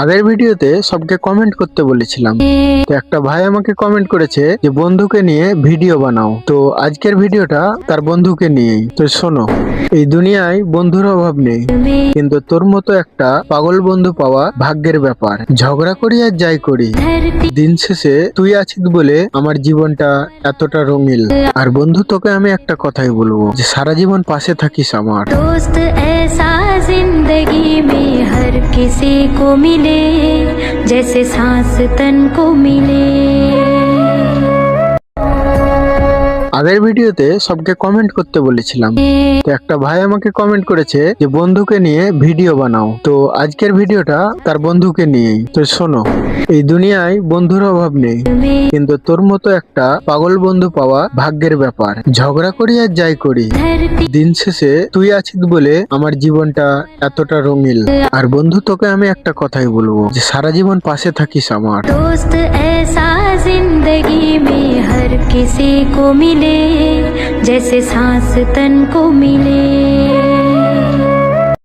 আগের ভিডিওতে সবকে কমেন্ট করতে বলেছিলাম, তো একটা ভাই আমাকে কমেন্ট করেছে যে বন্ধুকে নিয়ে ভিডিও বানাও। তো আজকের ভিডিওটা তার বন্ধুকে নিয়েই। তো শোনো, এই দুনিয়ায় বন্ধুর অভাব নেই, কিন্তু তোর মতো একটা পাগল বন্ধু পাওয়া ভাগ্যের ব্যাপার। ঝগড়া করি আর যাই করি, দিন শেষে তুই আছিস বলে আমার জীবনটা এতটা রঙিন। আর বন্ধু, তোকে আমি একটা কথাই বলবো, যে সারা জীবন পাশে থাকিস আমার। दोस्त ऐसा जिंदगी में हर किसी को मिले जैसे सांस तन को मिले। আগের ভিডিওতে সবকে কমেন্ট করতে বলেছিলাম, তো একটা ভাই আমাকে কমেন্ট করেছে যে বন্ধুকে নিয়ে ভিডিও বানাও। তো আজকের ভিডিওটা তার বন্ধুকে নিয়েই। তো শোনো, এই দুনিয়ায় বন্ধুর অভাব নেই, কিন্তু তোর মতো একটা পাগল বন্ধু পাওয়া ভাগ্যের ব্যাপার। ঝগড়া করি আর যাই করি, দিন শেষে তুই আছিস বলে আমার জীবনটা এতটা রঙিন। আর বন্ধু, তোকে আমি একটা কথাই বলবো, যে সারা জীবন পাশে থাকিস আমার। दोस्त ऐसा जिंदगी में हर किसी को मिले जैसे सांस तन को मिले।